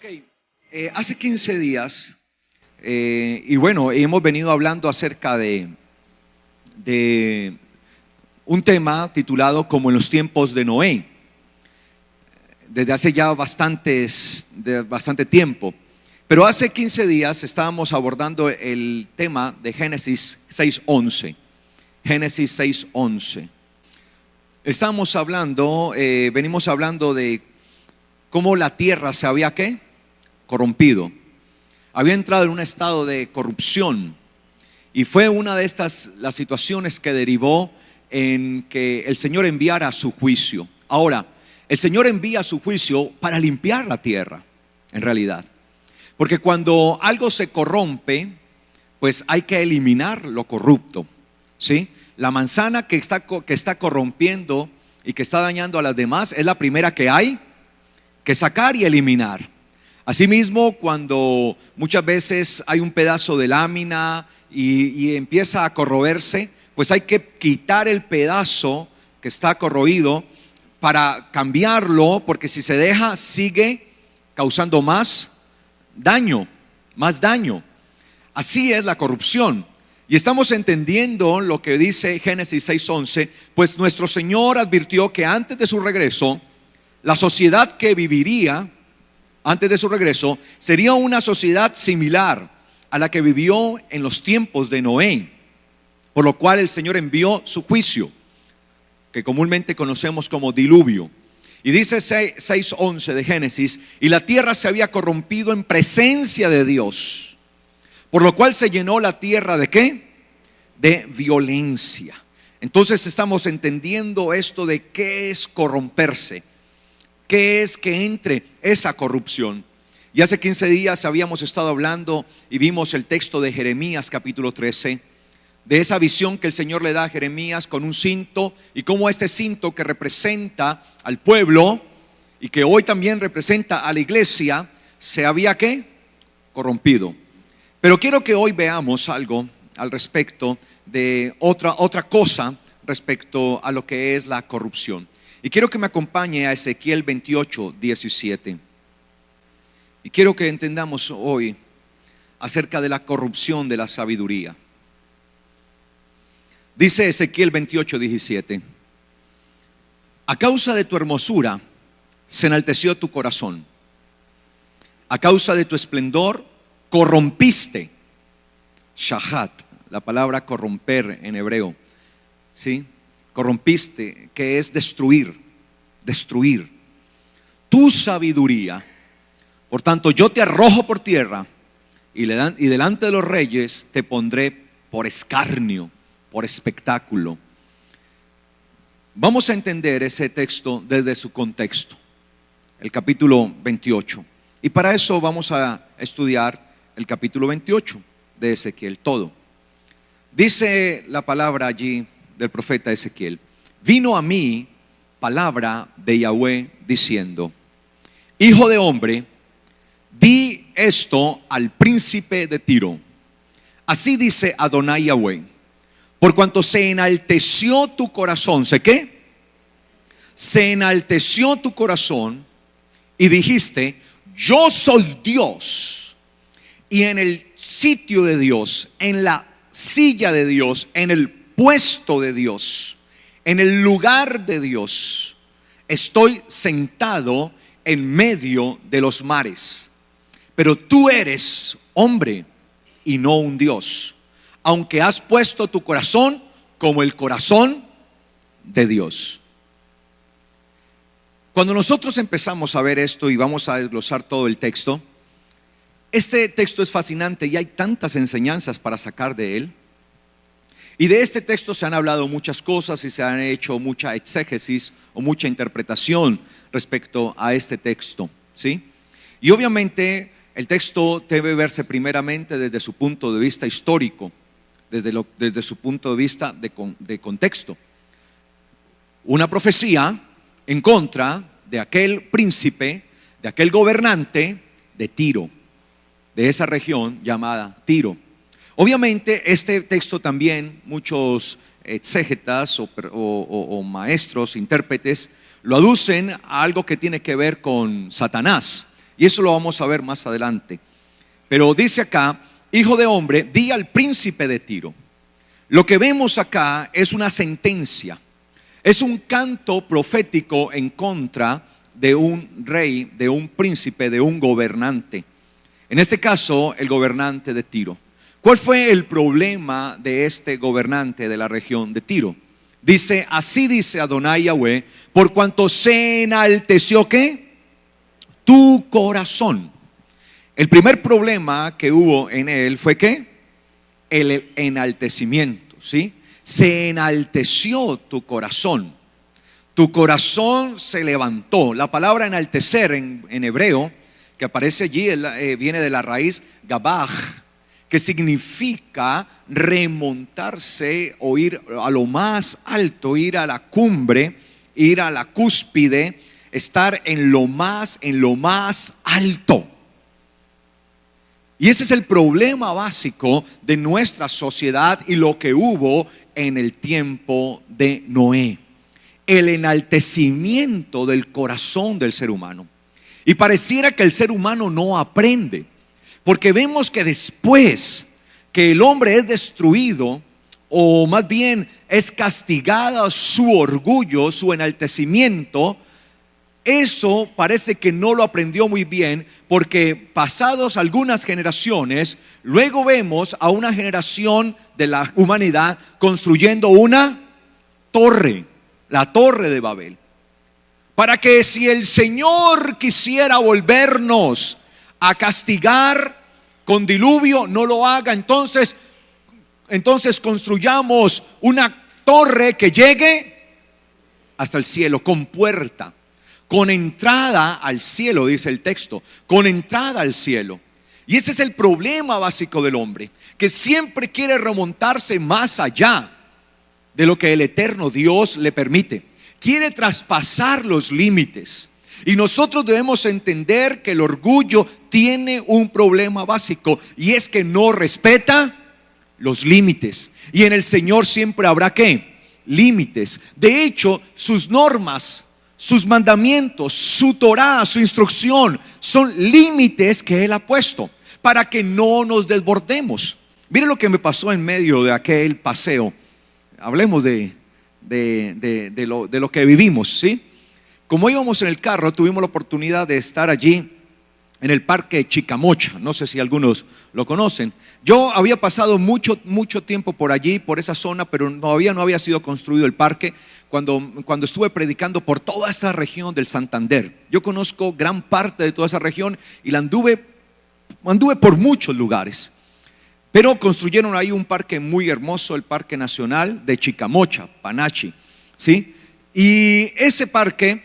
Ok, hace 15 días, y bueno, hemos venido hablando acerca de un tema titulado Como en los tiempos de Noé, desde hace ya bastante tiempo. Pero hace 15 días estábamos abordando el tema de Génesis 6:11. Génesis 6:11. Estamos hablando, venimos hablando de cómo la tierra se había ¿qué? Corrompido. Había entrado en un estado de corrupción. Y fue una de estas las situaciones que derivó en que el Señor enviara su juicio. Ahora, el Señor envía su juicio para limpiar la tierra, en realidad. Porque cuando algo se corrompe, pues hay que eliminar lo corrupto, ¿sí? La manzana que está corrompiendo y que está dañando a las demás es la primera que hay que sacar y eliminar. Asimismo, cuando muchas veces hay un pedazo de lámina y empieza a corroerse, pues hay que quitar el pedazo que está corroído para cambiarlo, porque si se deja sigue causando más daño. Así es la corrupción. Y estamos entendiendo lo que dice Génesis 6:11, pues nuestro Señor advirtió que antes de su regreso, la sociedad que viviría antes de su regreso sería una sociedad similar a la que vivió en los tiempos de Noé, por lo cual el Señor envió su juicio, que comúnmente conocemos como diluvio. Y dice 6:11 de Génesis: y la tierra se había corrompido en presencia de Dios, por lo cual se llenó la tierra ¿de qué? De violencia. Entonces estamos entendiendo esto de qué es corromperse, qué es que entre esa corrupción. Y hace 15 días habíamos estado hablando y vimos el texto de Jeremías capítulo 13, de esa visión que el Señor le da a Jeremías con un cinto, y cómo este cinto que representa al pueblo y que hoy también representa a la iglesia se había ¿qué? Corrompido. Pero quiero que hoy veamos algo al respecto de otra cosa respecto a lo que es la corrupción. Y quiero que me acompañe a Ezequiel 28:17. Y quiero que entendamos hoy acerca de la corrupción de la sabiduría. Dice Ezequiel 28:17: a causa de tu hermosura se enalteció tu corazón, a causa de tu esplendor corrompiste. Shahat, la palabra corromper en hebreo, ¿sí? Corrompiste, que es destruir tu sabiduría. Por tanto, yo te arrojo por tierra y delante de los reyes te pondré por escarnio, por espectáculo. Vamos a entender ese texto desde su contexto, el capítulo 28. Y para eso vamos a estudiar el capítulo 28 de Ezequiel todo. Dice la palabra allí del profeta Ezequiel: vino a mí palabra de Yahweh diciendo: hijo de hombre, di esto al príncipe de Tiro. Así dice Adonai Yahweh: por cuanto se enalteció tu corazón, ¿sé qué? Se enalteció tu corazón y dijiste: yo soy Dios. Y en el sitio de Dios, en la silla de Dios, en el puesto de Dios, en el lugar de Dios, estoy sentado en medio de los mares. Pero tú eres hombre y no un Dios, aunque has puesto tu corazón como el corazón de Dios. Cuando nosotros empezamos a ver esto y vamos a desglosar todo el texto, este texto es fascinante y hay tantas enseñanzas para sacar de él. Y de este texto se han hablado muchas cosas y se han hecho mucha exégesis o mucha interpretación respecto a este texto, ¿sí? Y obviamente el texto debe verse primeramente desde su punto de vista histórico, desde su punto de vista de contexto. Una profecía en contra de aquel príncipe, de aquel gobernante de Tiro, de esa región llamada Tiro. Obviamente este texto también muchos exégetas o maestros, intérpretes, lo aducen a algo que tiene que ver con Satanás, Y eso lo vamos a ver más adelante. Pero dice acá, hijo de hombre, di al príncipe de Tiro. Lo que vemos acá es una sentencia, es un canto profético en contra de un rey, de un príncipe, de un gobernante. En este caso, el gobernante de Tiro. ¿Cuál fue el problema de este gobernante de la región de Tiro? Dice, así dice Adonai Yahweh, por cuanto se enalteció, ¿qué? Tu corazón. El primer problema que hubo en él fue, ¿qué? El enaltecimiento, ¿sí? Se enalteció tu corazón. Tu corazón se levantó. La palabra enaltecer en hebreo, que aparece allí, viene de la raíz gabaj, que significa remontarse o ir a lo más alto, ir a la cumbre, ir a la cúspide, estar en lo más alto. Y ese es el problema básico de nuestra sociedad y lo que hubo en el tiempo de Noé. El enaltecimiento del corazón del ser humano. Y pareciera que el ser humano no aprende, porque vemos que después que el hombre es destruido, o más bien es castigado su orgullo, su enaltecimiento, eso parece que no lo aprendió muy bien, porque pasados algunas generaciones, luego vemos a una generación de la humanidad construyendo una torre, la torre de Babel, para que si el Señor quisiera volvernos a castigar con diluvio, no lo haga. Entonces construyamos una torre que llegue hasta el cielo, con puerta, con entrada al cielo, dice el texto, con entrada al cielo. Y ese es el problema básico del hombre, que siempre quiere remontarse más allá de lo que el eterno Dios le permite. Quiere traspasar los límites. Y nosotros debemos entender que el orgullo tiene un problema básico, y es que no respeta los límites. Y en el Señor siempre habrá, ¿qué? Límites. De hecho, sus normas, sus mandamientos, su Torá, su instrucción, son límites que Él ha puesto para que no nos desbordemos. Miren lo que me pasó en medio de aquel paseo. Hablemos de lo que vivimos, ¿sí? Como íbamos en el carro, tuvimos la oportunidad de estar allí en el parque Chicamocha. No sé si algunos lo conocen. Yo había pasado mucho tiempo por allí, por esa zona, pero todavía no había sido construido el parque cuando estuve predicando por toda esta región del Santander. Yo conozco gran parte de toda esa región y la anduve por muchos lugares. Pero construyeron ahí un parque muy hermoso, el Parque Nacional de Chicamocha, Panachi, ¿sí? Y ese parque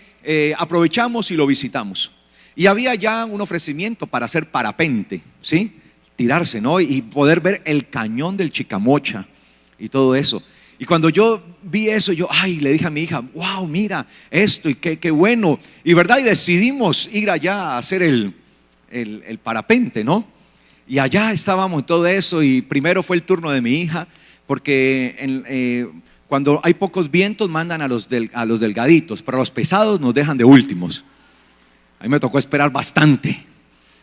aprovechamos y lo visitamos. Y había ya un ofrecimiento para hacer parapente, ¿sí? Tirarse, ¿no? Y poder ver el cañón del Chicamocha y todo eso. Y cuando yo vi eso, le dije a mi hija, wow, mira esto y qué bueno. Y verdad, y decidimos ir allá a hacer el parapente, ¿no? Y allá estábamos en todo eso, y primero fue el turno de mi hija, porque cuando hay pocos vientos mandan a los delgaditos, pero a los pesados nos dejan de últimos. A mí me tocó esperar bastante,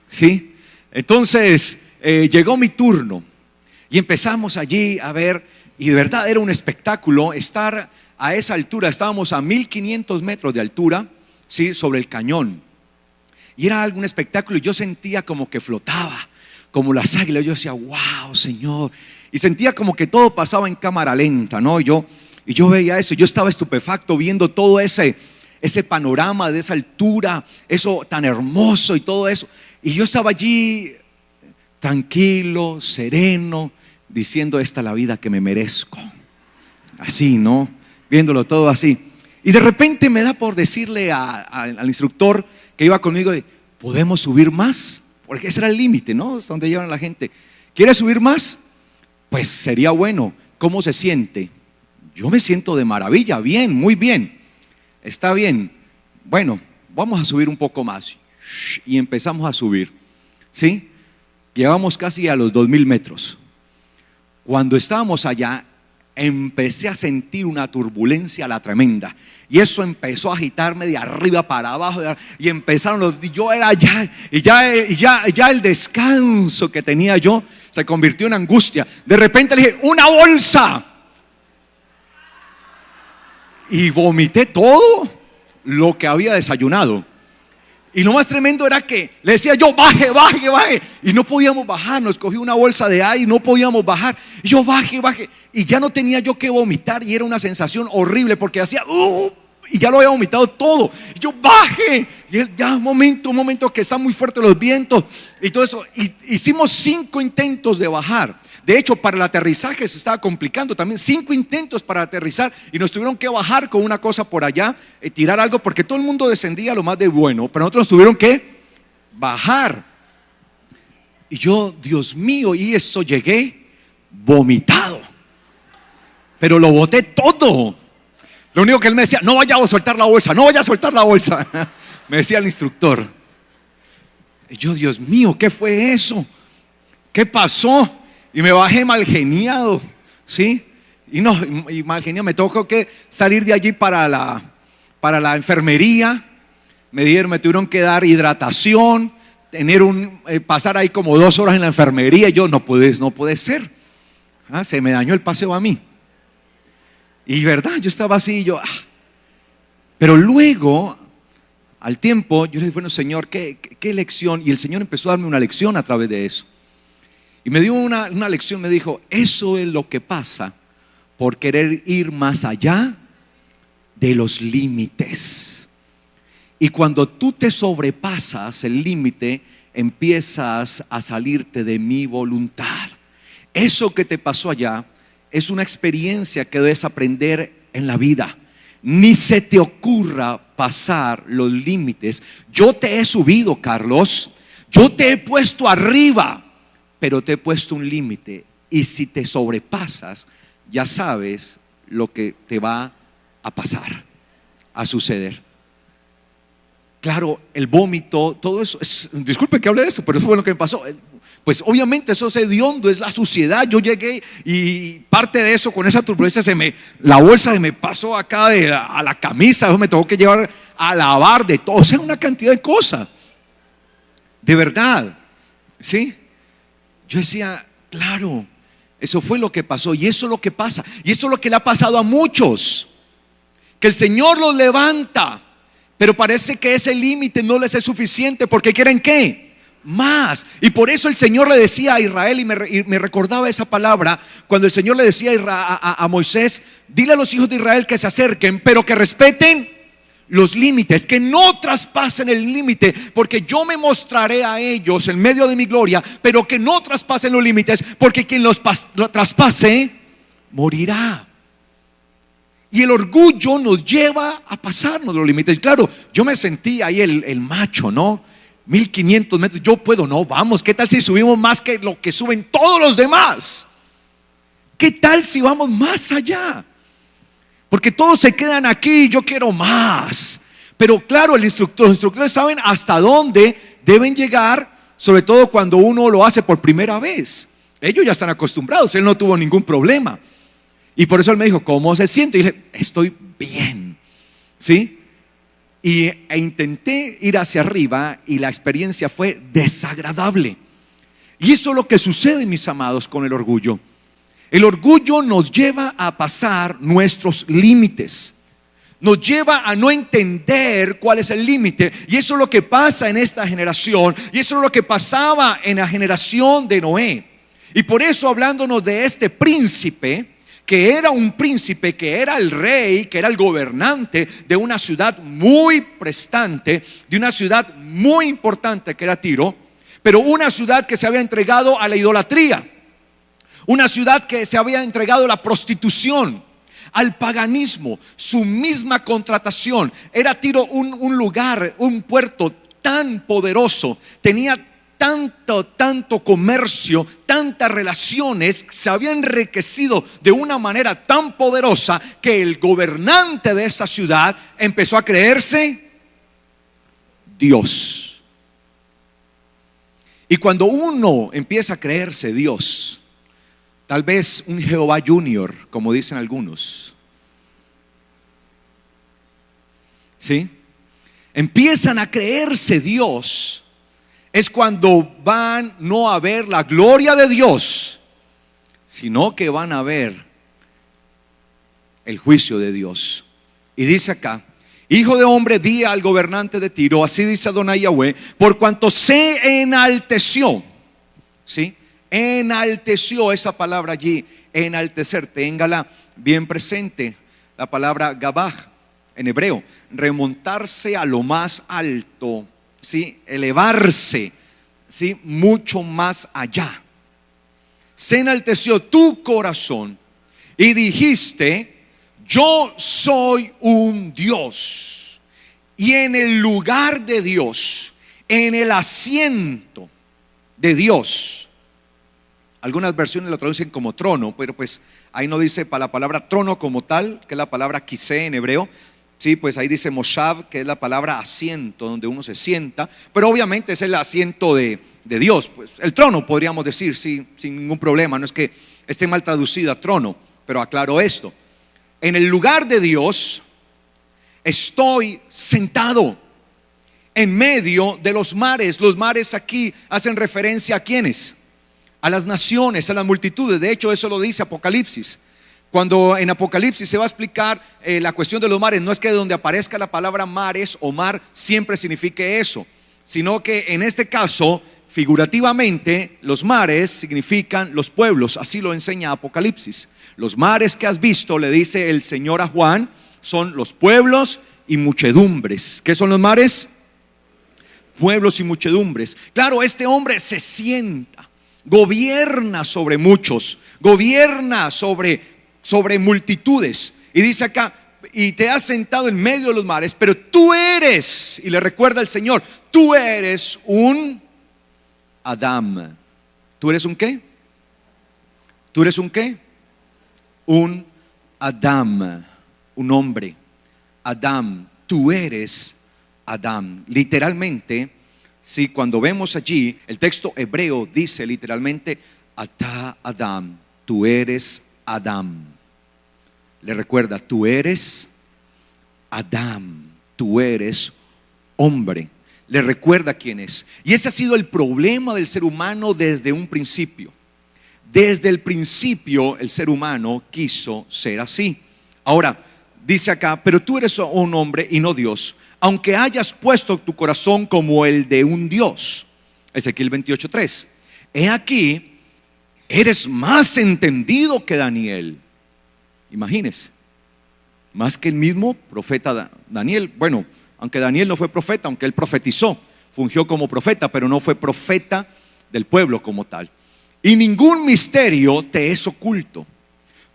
¿sí? Entonces llegó mi turno y empezamos allí a ver, y de verdad era un espectáculo estar a esa altura. Estábamos a 1500 metros de altura, ¿sí? Sobre el cañón, y era algún espectáculo, y yo sentía como que flotaba como las águilas. Yo decía, wow, Señor, y sentía como que todo pasaba en cámara lenta, ¿no? Y yo veía eso, yo estaba estupefacto viendo todo ese panorama de esa altura, eso tan hermoso y todo eso. Y yo estaba allí tranquilo, sereno, diciendo, esta es la vida que me merezco. Así, ¿no? Viéndolo todo así. Y de repente me da por decirle al instructor que iba conmigo, ¿podemos subir más? Porque ese era el límite, ¿no? Es donde llevan a la gente. ¿Quieres subir más? Pues sería bueno. ¿Cómo se siente? Yo me siento de maravilla, bien, muy bien. Está bien. Bueno, vamos a subir un poco más. Y empezamos a subir, ¿sí? Llevamos casi a los 2000 metros. Cuando estábamos allá, empecé a sentir una turbulencia a la tremenda. Y eso empezó a agitarme de arriba para abajo. Y empezaron yo era ya el descanso que tenía yo se convirtió en angustia. De repente le dije, ¡una bolsa! Y vomité todo lo que había desayunado. Y lo más tremendo era que le decía yo, baje. Y no podíamos bajar. Nos cogí una bolsa de aire y no podíamos bajar. Y yo, baje. Y ya no tenía yo que vomitar. Y era una sensación horrible porque hacía, y ya lo había vomitado todo. Y yo, baje. Y él, ya, un momento, que están muy fuertes los vientos. Y todo eso. Y hicimos 5 intentos de bajar. De hecho, para el aterrizaje se estaba complicando también. 5 intentos para aterrizar y nos tuvieron que bajar con una cosa por allá, tirar algo, porque todo el mundo descendía lo más de bueno, pero nosotros tuvieron que bajar. Y yo, Dios mío, y eso llegué vomitado, pero lo boté todo. Lo único que él me decía, no vaya a soltar la bolsa, me decía el instructor. Y yo, Dios mío, ¿qué fue eso? ¿Qué pasó? Y me bajé mal geniado, ¿sí? Y mal geniado, me tocó que salir de allí para la enfermería. Me tuvieron que dar hidratación, pasar ahí como 2 horas en la enfermería. Y yo, no puede ser. Se me dañó el paseo a mí. Y verdad, yo estaba así, Pero luego, al tiempo, yo le dije, bueno, Señor, ¿qué lección? Y el Señor empezó a darme una lección a través de eso. Y me dio una lección, me dijo, eso es lo que pasa por querer ir más allá de los límites. Y cuando tú te sobrepasas el límite, empiezas a salirte de mi voluntad. Eso que te pasó allá es una experiencia que debes aprender en la vida. Ni se te ocurra pasar los límites. Yo te he subido, Carlos. Yo te he puesto arriba. Pero te he puesto un límite. Y si te sobrepasas, ya sabes lo que te va a pasar, a suceder. Claro, el vómito, todo eso disculpe que hable de esto, pero eso fue lo que me pasó. Pues obviamente eso es hediondo, es la suciedad. Yo llegué y parte de eso, con esa turbulencia, la bolsa se me pasó acá a la camisa. Eso me tuvo que llevar a lavar de todo. O sea, una cantidad de cosas. De verdad, ¿sí? Yo decía, claro, eso fue lo que pasó. Y eso es lo que pasa. Y eso es lo que le ha pasado a muchos. Que el Señor los levanta, pero parece que ese límite no les es suficiente. Porque quieren ¿qué? Más. Y por eso el Señor le decía a Israel, y me recordaba esa palabra, cuando el Señor le decía a Moisés, dile a los hijos de Israel que se acerquen, pero que respeten los límites, que no traspasen el límite, porque yo me mostraré a ellos en medio de mi gloria, pero que no traspasen los límites, porque quien lo traspase morirá. Y el orgullo nos lleva a pasarnos los límites. Claro, yo me sentí ahí el macho, ¿no? 1500 metros, yo puedo, no, vamos, ¿qué tal si subimos más que lo que suben todos los demás? ¿Qué tal si vamos más allá? Porque todos se quedan aquí, yo quiero más. Pero claro, los instructores saben hasta dónde deben llegar, sobre todo cuando uno lo hace por primera vez. Ellos ya están acostumbrados, él no tuvo ningún problema. Y por eso él me dijo, ¿cómo se siente? Y dije, estoy bien, ¿sí? E intenté ir hacia arriba y la experiencia fue desagradable. Y eso es lo que sucede, mis amados, con el orgullo. El orgullo nos lleva a pasar nuestros límites, nos lleva a no entender cuál es el límite. Y eso es lo que pasa en esta generación, y eso es lo que pasaba en la generación de Noé. Y por eso, hablándonos de este príncipe, que era un príncipe, que era el rey, que era el gobernante de una ciudad muy prestante, de una ciudad muy importante que era Tiro, pero una ciudad que se había entregado a la idolatría. Una ciudad que se había entregado a la prostitución, al paganismo, su misma contratación. Era Tiro un lugar, un puerto tan poderoso, tenía tanto comercio, tantas relaciones, se había enriquecido de una manera tan poderosa que el gobernante de esa ciudad empezó a creerse Dios. Y cuando uno empieza a creerse Dios, Tal vez un Jehová Junior, como dicen algunos. ¿Sí? Empiezan a creerse Dios. Es cuando van no a ver la gloria de Dios, sino que van a ver el juicio de Dios. Y dice acá: hijo de hombre, di al gobernante de Tiro, así dice Adonai Yahweh, por cuanto se enalteció. ¿Sí? Enalteció, esa palabra allí, enaltecer, téngala bien presente. La palabra gabaj en hebreo, remontarse a lo más alto, ¿sí? Elevarse, ¿sí? Mucho más allá. Se enalteció tu corazón y dijiste: yo soy un Dios, y en el lugar de Dios, en el asiento de Dios. Algunas versiones lo traducen como trono, pero pues ahí no dice para la palabra trono como tal, que es la palabra kiseh en hebreo. Sí, pues ahí dice moshav, que es la palabra asiento, donde uno se sienta, pero obviamente es el asiento de Dios, pues el trono podríamos decir, sí, sin ningún problema. No es que esté mal traducida trono, pero aclaro esto: en el lugar de Dios estoy sentado en medio de los mares. Los mares aquí hacen referencia a ¿quiénes? A las naciones, a las multitudes. De hecho, eso lo dice Apocalipsis. Cuando en Apocalipsis se va a explicar la cuestión de los mares, no es que donde aparezca la palabra mares o mar siempre signifique eso, sino que en este caso, figurativamente, los mares significan los pueblos. Así lo enseña Apocalipsis. Los mares que has visto, le dice el Señor a Juan, son los pueblos y muchedumbres. ¿Qué son los mares? Pueblos y muchedumbres. Claro, este hombre se sienta, gobierna sobre muchos, gobierna sobre multitudes. Y dice acá: y te has sentado en medio de los mares, pero tú eres, y le recuerda al Señor, tú eres un Adam. ¿Tú eres un qué? ¿Tú eres un qué? Un Adam, un hombre. Adam, tú eres Adam. Literalmente, sí, cuando vemos allí, el texto hebreo dice literalmente: Ata Adam, tú eres Adam. Le recuerda: tú eres Adam, tú eres hombre. Le recuerda quién es. Y ese ha sido el problema del ser humano desde un principio. Desde el principio el ser humano quiso ser así. Ahora, dice acá: pero tú eres un hombre y no Dios, aunque hayas puesto tu corazón como el de un Dios. Ezequiel 28:3. He aquí, eres más entendido que Daniel. Imagínese, más que el mismo profeta Daniel. Bueno, aunque Daniel no fue profeta, aunque él profetizó, fungió como profeta, pero no fue profeta del pueblo como tal. Y ningún misterio te es oculto.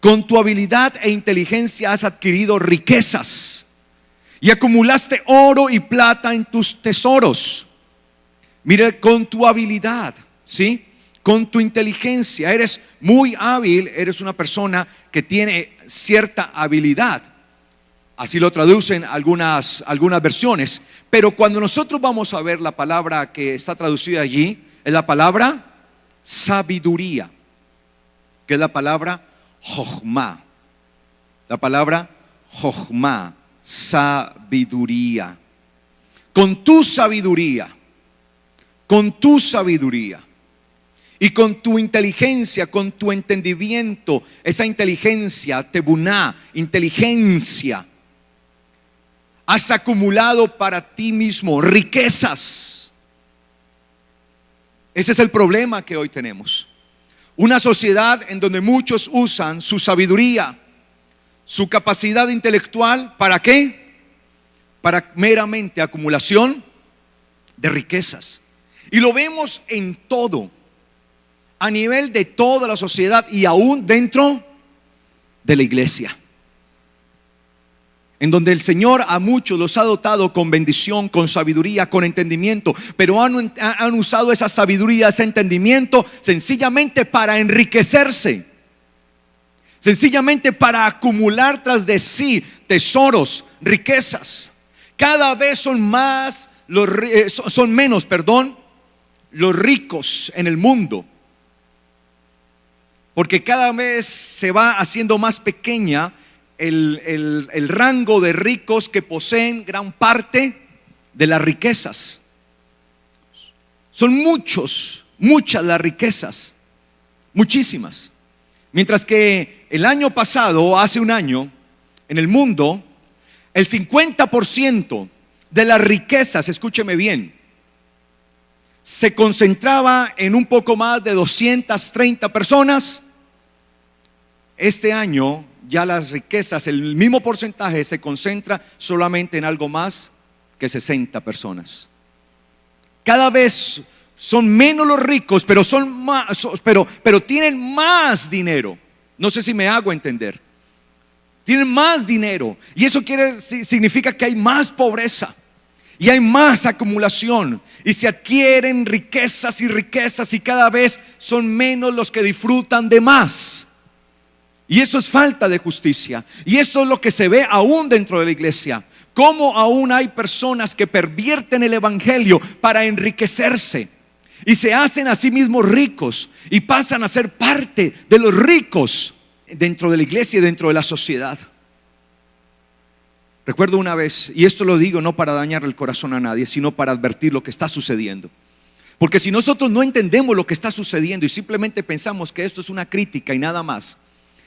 Con tu habilidad e inteligencia has adquirido riquezas y acumulaste oro y plata en tus tesoros. Mire, con tu habilidad, ¿sí? Con tu inteligencia, eres muy hábil, eres una persona que tiene cierta habilidad. Así lo traducen algunas versiones. Pero cuando nosotros vamos a ver la palabra que está traducida allí, es la palabra sabiduría, que es la palabra jochma. La palabra jochma, sabiduría. Con tu sabiduría y con tu inteligencia, con tu entendimiento, esa inteligencia, tebuná, inteligencia, has acumulado para ti mismo riquezas. Ese es el problema que hoy tenemos. Una sociedad en donde muchos usan su sabiduría, su capacidad intelectual, ¿para qué? Para meramente acumulación de riquezas. Y lo vemos en todo, a nivel de toda la sociedad y aún dentro de la iglesia, en donde el Señor a muchos los ha dotado con bendición, con sabiduría, con entendimiento, pero han usado esa sabiduría, ese entendimiento sencillamente para enriquecerse, sencillamente para acumular tras de sí tesoros, riquezas. Cada vez son menos los ricos en el mundo. porque cada vez se va haciendo más pequeña el rango de ricos que poseen gran parte de las riquezas. Son muchas las riquezas, muchísimas. Mientras que el año pasado, hace un año, en el mundo, el 50% de las riquezas, escúcheme bien, se concentraba en un poco más de 230 personas. Este año ya las riquezas, el mismo porcentaje, se concentra solamente en algo más que 60 personas. Cada vez son menos los ricos, pero son más, pero tienen más dinero. No sé si me hago entender. Tienen más dinero, y eso significa que hay más pobreza y hay más acumulación, y se adquieren riquezas y riquezas, y cada vez son menos los que disfrutan de más. Y eso es falta de justicia, y eso es lo que se ve aún dentro de la iglesia. Cómo aún hay personas que pervierten el evangelio para enriquecerse y se hacen a sí mismos ricos y pasan a ser parte de los ricos dentro de la iglesia y dentro de la sociedad. Recuerdo una vez, y esto lo digo no para dañar el corazón a nadie, sino para advertir lo que está sucediendo. Porque si nosotros no entendemos lo que está sucediendo y simplemente pensamos que esto es una crítica y nada más,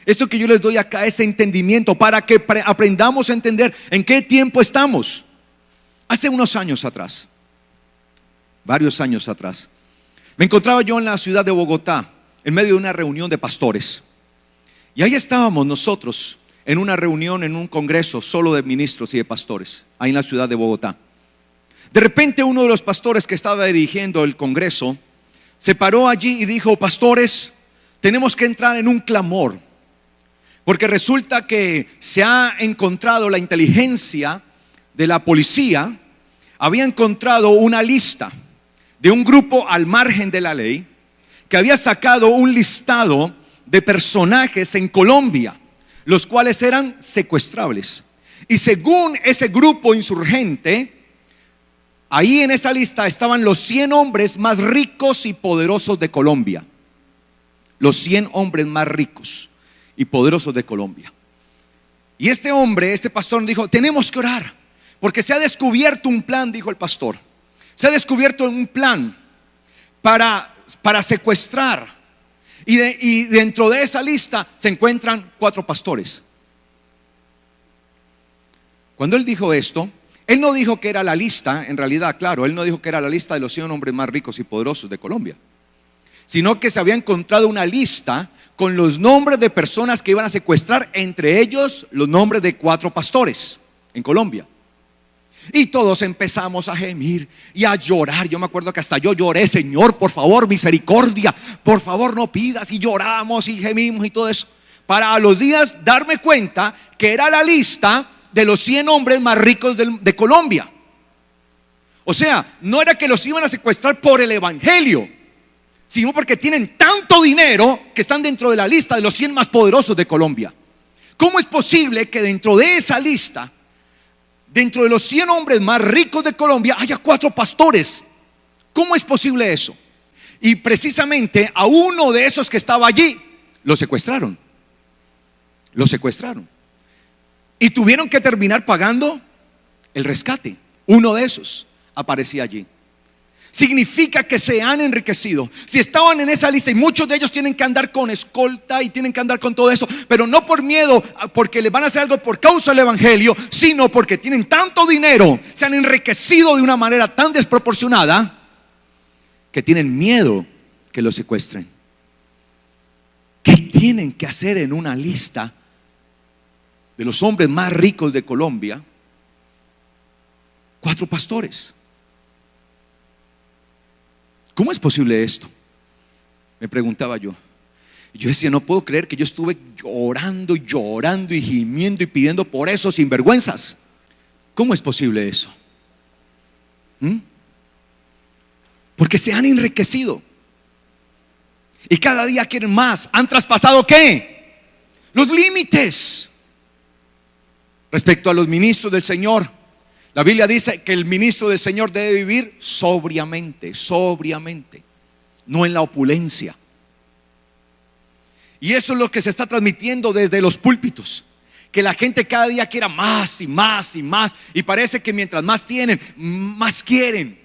esto que yo les doy acá es entendimiento para que aprendamos a entender en qué tiempo estamos. Hace unos años atrás, varios años atrás, me encontraba yo en la ciudad de Bogotá, en medio de una reunión de pastores. Y ahí estábamos nosotros en una reunión, en un congreso solo de ministros y de pastores, ahí en la ciudad de Bogotá. De repente uno de los pastores que estaba dirigiendo el congreso se paró allí y dijo: pastores, tenemos que entrar en un clamor, porque resulta que se ha encontrado, la inteligencia de la policía había encontrado una lista de un grupo al margen de la ley que había sacado un listado de personajes en Colombia, los cuales eran secuestrables. Y según ese grupo insurgente, ahí en esa lista estaban los 100 hombres más ricos y poderosos de Colombia. Los 100 hombres más ricos y poderosos de Colombia. Y este pastor dijo: tenemos que orar, porque se ha descubierto un plan, dijo el pastor. Se ha descubierto un plan para secuestrar. Y dentro de esa lista se encuentran 4 pastores. Cuando él dijo esto, él no dijo que era la lista, en realidad, claro, él no dijo que era la lista de los 100 hombres más ricos y poderosos de Colombia, sino que se había encontrado una lista con los nombres de personas que iban a secuestrar, entre ellos los nombres de 4 pastores en Colombia. Y todos empezamos a gemir y a llorar. Yo me acuerdo que hasta yo lloré: Señor, por favor, misericordia, por favor, no pidas. Y lloramos y gemimos y todo eso, para a los días darme cuenta que era la lista de los 100 hombres más ricos de Colombia. O sea, no era que los iban a secuestrar por el evangelio, sino porque tienen tanto dinero que están dentro de la lista de los 100 más poderosos de Colombia. ¿Cómo es posible que dentro de esa lista, dentro de los 100 hombres más ricos de Colombia, haya 4 pastores? ¿Cómo es posible eso? Y precisamente a uno de esos que estaba allí lo secuestraron. Lo secuestraron. Y tuvieron que terminar pagando el rescate. Uno de esos aparecía allí. Significa que se han enriquecido. Si estaban en esa lista, y muchos de ellos tienen que andar con escolta y tienen que andar con todo eso, pero no por miedo, porque les van a hacer algo por causa del evangelio, sino porque tienen tanto dinero, se han enriquecido de una manera tan desproporcionada que tienen miedo que los secuestren. ¿Qué tienen que hacer en una lista de los hombres más ricos de Colombia? 4 pastores. ¿Cómo es posible esto? Me preguntaba yo. Y yo decía: no puedo creer que yo estuve llorando y gimiendo y pidiendo por esos sinvergüenzas. ¿Cómo es posible eso? Porque se han enriquecido y cada día quieren más. Han traspasado ¿qué? Los límites. Respecto a los ministros del Señor, la Biblia dice que el ministro del Señor debe vivir sobriamente, no en la opulencia. Y eso es lo que se está transmitiendo desde los púlpitos, que la gente cada día quiera más y más y más, y parece que mientras más tienen, más quieren.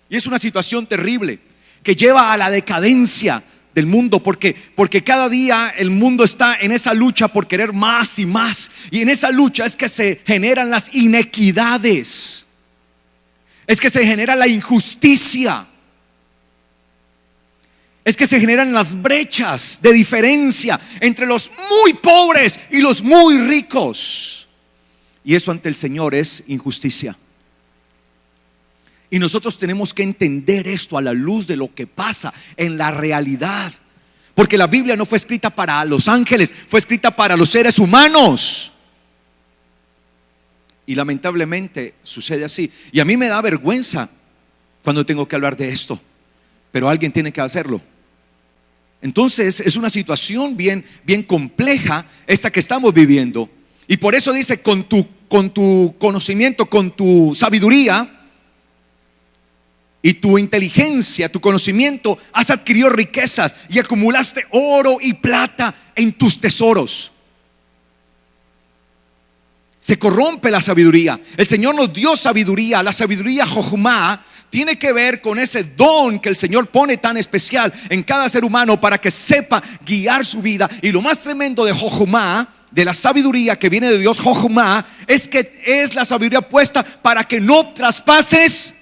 Y es una situación terrible que lleva a la decadencia del mundo, porque cada día el mundo está en esa lucha por querer más y más, y en esa lucha es que se generan las inequidades, es que se genera la injusticia, es que se generan las brechas de diferencia entre los muy pobres y los muy ricos, y eso ante el Señor es injusticia. Y nosotros tenemos que entender esto a la luz de lo que pasa en la realidad, porque la Biblia no fue escrita para los ángeles, fue escrita para los seres humanos. Y lamentablemente sucede así. Y a mí me da vergüenza cuando tengo que hablar de esto, pero alguien tiene que hacerlo. Entonces es una situación bien compleja esta que estamos viviendo. Y por eso dice, con tu conocimiento, con tu sabiduría y tu inteligencia, tu conocimiento, has adquirido riquezas y acumulaste oro y plata en tus tesoros. Se corrompe la sabiduría. El Señor nos dio sabiduría. La sabiduría Jochma tiene que ver con ese don que el Señor pone tan especial en cada ser humano para que sepa guiar su vida. Y lo más tremendo de Jochma, de la sabiduría que viene de Dios, Jochma, es que es la sabiduría puesta para que no traspases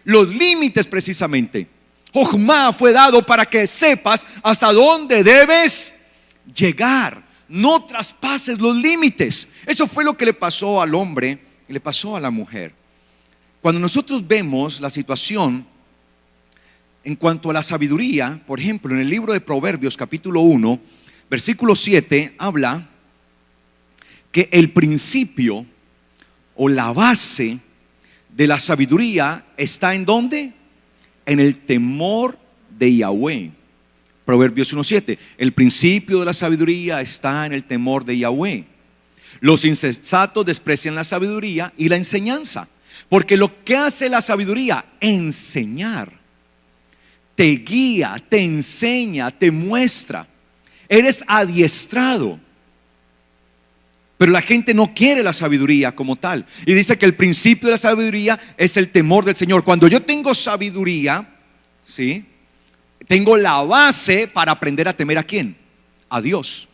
los límites precisamente. Jochma fue dado para que sepas hasta dónde debes llegar. No traspases los límites. Eso fue lo que le pasó al hombre y le pasó a la mujer. Cuando nosotros vemos la situación en cuanto a la sabiduría, por ejemplo, en el libro de Proverbios capítulo 1, versículo 7, habla que el principio o la base de la sabiduría está ¿en dónde? En el temor de Yahweh. Proverbios 1:7. El principio de la sabiduría está en el temor de Yahweh. Los insensatos desprecian la sabiduría y la enseñanza, porque lo que hace la sabiduría, enseñar, te guía, te enseña, te muestra. Eres adiestrado. Pero la gente no quiere la sabiduría como tal. Y dice que el principio de la sabiduría es el temor del Señor. Cuando yo tengo sabiduría, ¿sí?, tengo la base para aprender a temer ¿a quién? A Dios.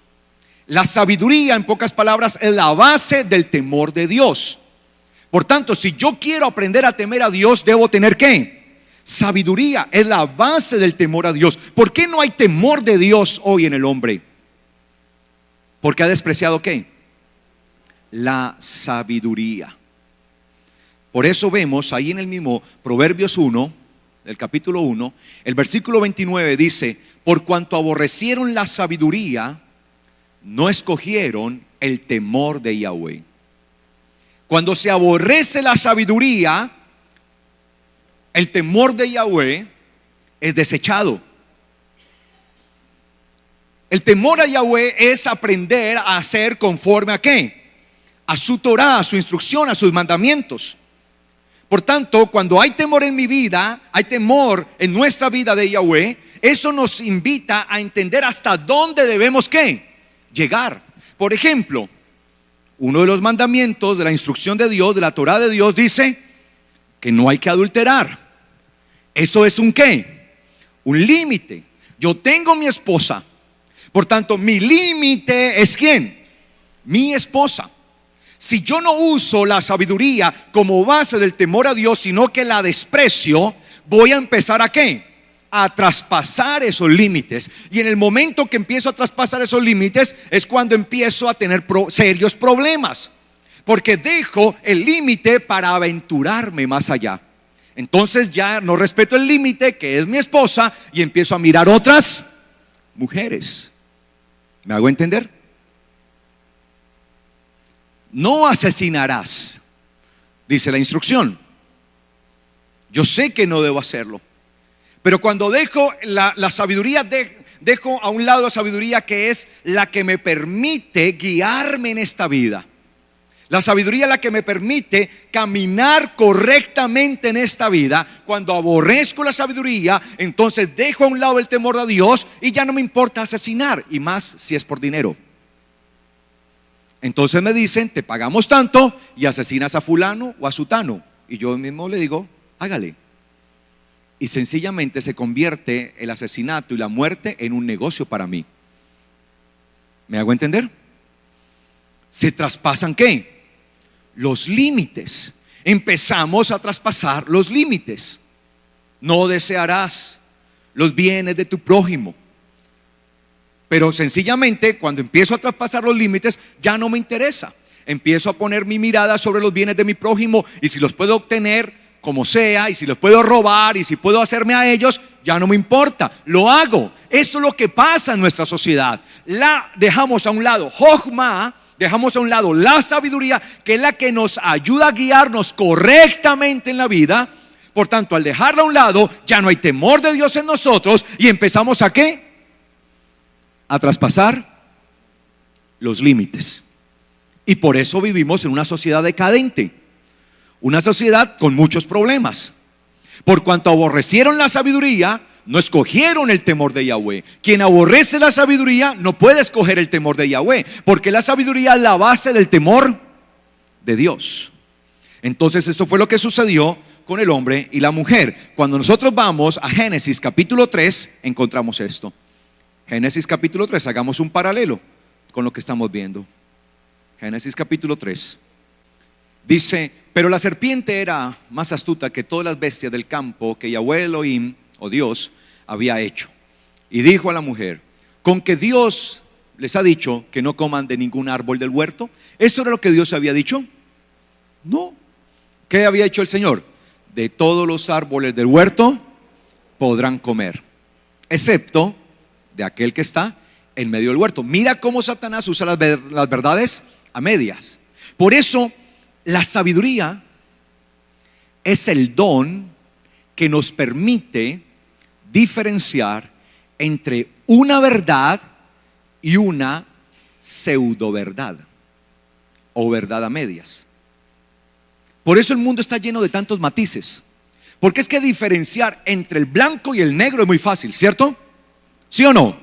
La sabiduría, en pocas palabras, es la base del temor de Dios. Por tanto, si yo quiero aprender a temer a Dios, debo tener ¿qué? Sabiduría. Es la base del temor a Dios. ¿Por qué no hay temor de Dios hoy en el hombre? Porque ha despreciado ¿qué? La sabiduría. Por eso vemos ahí en el mismo Proverbios 1, el capítulo 1, el versículo 29 dice: por cuanto aborrecieron la sabiduría, no escogieron el temor de Yahweh. Cuando se aborrece la sabiduría, el temor de Yahweh es desechado. El temor a Yahweh es aprender a hacer conforme ¿a qué? A su Torah, a su instrucción, a sus mandamientos. Por tanto, cuando hay temor en mi vida, hay temor en nuestra vida de Yahweh, eso nos invita a entender hasta dónde debemos ¿qué? Llegar. Por ejemplo, uno de los mandamientos de la instrucción de Dios, de la Torah de Dios, dice que no hay que adulterar. Eso es un ¿qué? Un límite. Yo tengo mi esposa, por tanto mi límite es ¿quién? Mi esposa. Si yo no uso la sabiduría como base del temor a Dios, sino que la desprecio, voy a empezar ¿a qué? A traspasar esos límites. Y en el momento que empiezo a traspasar esos límites es cuando empiezo a tener serios problemas, porque dejo el límite para aventurarme más allá. Entonces ya no respeto el límite que es mi esposa y empiezo a mirar otras mujeres. ¿Me hago entender? No asesinarás, dice la instrucción. Yo sé que no debo hacerlo, pero cuando dejo la sabiduría, dejo a un lado la sabiduría que es la que me permite guiarme en esta vida, La sabiduría es la que me permite caminar correctamente en esta vida. Cuando aborrezco la sabiduría, entonces dejo a un lado el temor de Dios y ya no me importa asesinar, y más si es por dinero. Entonces me dicen, te pagamos tanto y asesinas a fulano o a sutano. Y yo mismo le digo, hágale. Y sencillamente se convierte el asesinato y la muerte en un negocio para mí. ¿Me hago entender? ¿Se traspasan qué? Los límites. Empezamos a traspasar los límites. No desearás los bienes de tu prójimo. Pero sencillamente cuando empiezo a traspasar los límites ya no me interesa. Empiezo a poner mi mirada sobre los bienes de mi prójimo, y si los puedo obtener como sea, y si los puedo robar, y si puedo hacerme a ellos, ya no me importa, lo hago. Eso es lo que pasa en nuestra sociedad. La dejamos a un lado Jochma, dejamos a un lado la sabiduría, que es la que nos ayuda a guiarnos correctamente en la vida. Por tanto, al dejarla a un lado, ya no hay temor de Dios en nosotros, y empezamos ¿a qué? A traspasar los límites. Y por eso vivimos en una sociedad decadente, una sociedad con muchos problemas. Por cuanto aborrecieron la sabiduría, no escogieron el temor de Yahweh. Quien aborrece la sabiduría no puede escoger el temor de Yahweh, porque la sabiduría es la base del temor de Dios. Entonces esto fue lo que sucedió con el hombre y la mujer. Cuando nosotros vamos a Génesis capítulo 3, encontramos esto. Génesis capítulo 3, hagamos un paralelo con lo que estamos viendo. Génesis capítulo 3. Dice, pero la serpiente era más astuta que todas las bestias del campo que Yahweh Elohim, o Dios, había hecho. Y dijo a la mujer, ¿con que Dios les ha dicho que no coman de ningún árbol del huerto? ¿Eso era lo que Dios había dicho? No. ¿Qué había hecho el Señor? De todos los árboles del huerto podrán comer, excepto de aquel que está en medio del huerto. Mira cómo Satanás usa las verdades a medias. Por eso la sabiduría es el don que nos permite diferenciar entre una verdad y una pseudo verdad o verdad a medias. Por eso el mundo está lleno de tantos matices, porque es que diferenciar entre el blanco y el negro es muy fácil, ¿cierto? ¿Sí o no?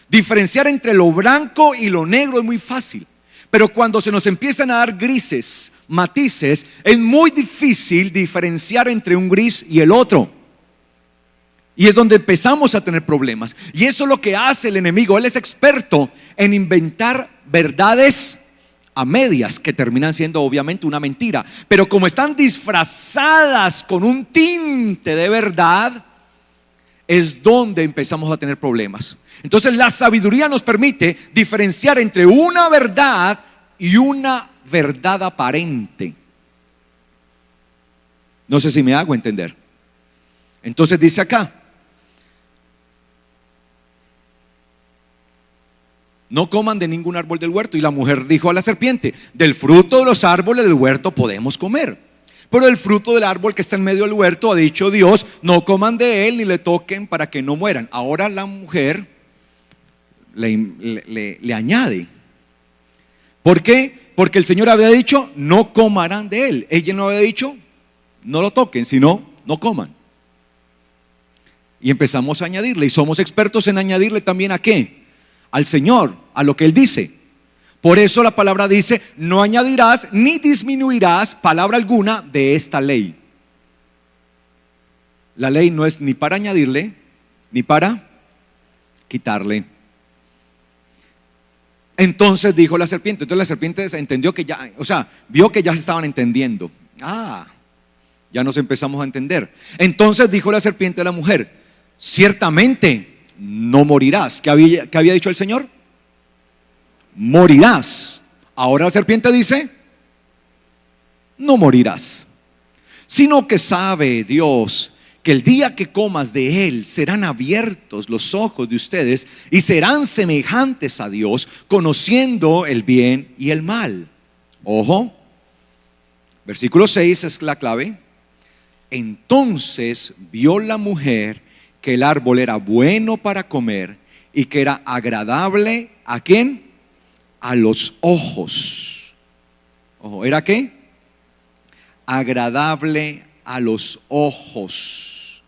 Diferenciar entre lo blanco y lo negro es muy fácil. Pero cuando se nos empiezan a dar grises, matices, es muy difícil diferenciar entre un gris y el otro. Y es donde empezamos a tener problemas. Y eso es lo que hace el enemigo. Él es experto en inventar verdades a medias, que terminan siendo obviamente una mentira. Pero como están disfrazadas con un tinte de verdad, es donde empezamos a tener problemas. Entonces la sabiduría nos permite diferenciar entre una verdad y una verdad aparente. No sé si me hago entender. Entonces dice acá, no coman de ningún árbol del huerto. Y la mujer dijo a la serpiente, del fruto de los árboles del huerto podemos comer, pero el fruto del árbol que está en medio del huerto, ha dicho Dios, no coman de él ni le toquen para que no mueran. Ahora la mujer le añade. ¿Por qué? Porque el Señor había dicho, no comerán de él. Ella no había dicho, no lo toquen, sino no coman. Y empezamos a añadirle, y somos expertos en añadirle también ¿a qué? Al Señor, a lo que Él dice. Por eso la palabra dice, no añadirás ni disminuirás palabra alguna de esta ley. La ley no es ni para añadirle, ni para quitarle. Entonces dijo la serpiente. Entonces la serpiente entendió que ya, o sea, vio que ya se estaban entendiendo. Ya nos empezamos a entender. Entonces dijo la serpiente a la mujer, ciertamente no morirás. ¿Qué había dicho el Señor? Morirás. Ahora la serpiente dice, no morirás, sino que sabe Dios que el día que comas de él serán abiertos los ojos de ustedes y serán semejantes a Dios, conociendo el bien y el mal. Ojo, versículo 6 es la clave. Entonces vio la mujer que el árbol era bueno para comer y que era agradable ¿a quién? A los ojos. Ojo, ¿era qué? Agradable a los ojos.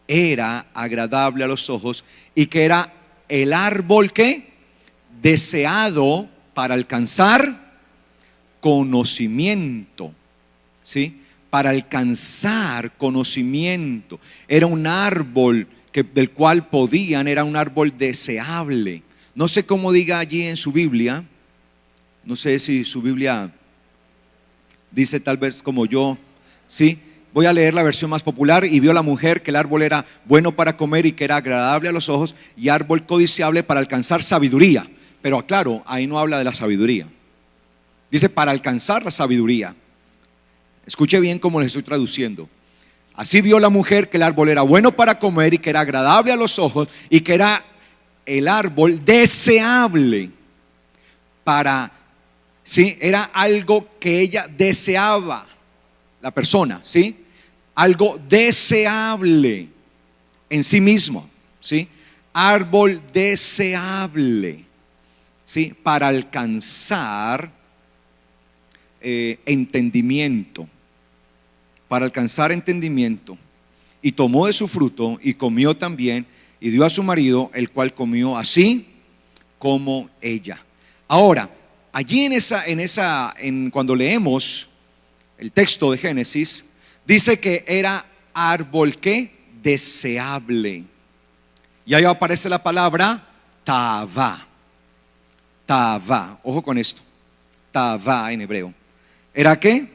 Era agradable a los ojos. Y que era el árbol que deseado para alcanzar conocimiento. ¿Sí? Para alcanzar conocimiento. Era un árbol del cual podían, era un árbol deseable. No sé cómo diga allí en su Biblia. No sé si su Biblia dice tal vez como yo. Sí, voy a leer la versión más popular. Y vio la mujer que el árbol era bueno para comer y que era agradable a los ojos y árbol codiciable para alcanzar sabiduría. Pero aclaro, ahí no habla de la sabiduría. Dice para alcanzar la sabiduría. Escuche bien cómo les estoy traduciendo. Así vio la mujer que el árbol era bueno para comer y que era agradable a los ojos y que era el árbol deseable para, ¿sí? Era algo que ella deseaba, la persona, ¿sí? Algo deseable en sí mismo, ¿sí? Árbol deseable, ¿sí? Para alcanzar entendimiento. Para alcanzar entendimiento. Y tomó de su fruto y comió también y dio a su marido, el cual comió así como ella. Ahora, allí cuando leemos el texto de Génesis, dice que era árbol que deseable. Y ahí aparece la palabra Tavá. Tavá, ojo con esto. Tavá en hebreo. ¿Era qué?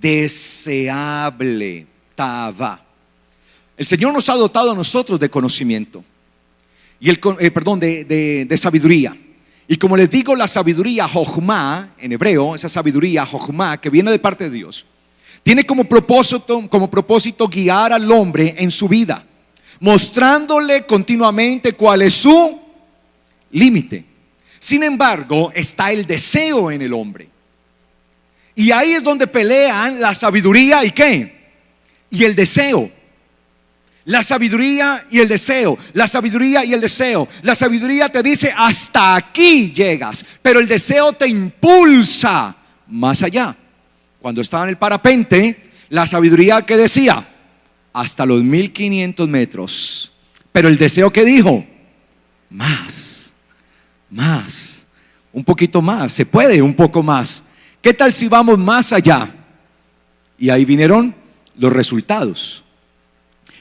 Deseable. Tavá. El Señor nos ha dotado a nosotros de conocimiento y de sabiduría. Y como les digo, la sabiduría Jochma en hebreo, esa sabiduría Jochma que viene de parte de Dios, tiene como propósito guiar al hombre en su vida, mostrándole continuamente cuál es su límite. Sin embargo, está el deseo en el hombre. Y ahí es donde pelean la sabiduría y ¿qué? Y el deseo. La sabiduría y el deseo. La sabiduría y el deseo. La sabiduría te dice hasta aquí llegas, pero el deseo te impulsa más allá. Cuando estaba en el parapente, la sabiduría que decía hasta los 1500 metros, pero el deseo que dijo más, un poquito más, se puede un poco más. ¿Qué tal si vamos más allá? Y ahí vinieron los resultados.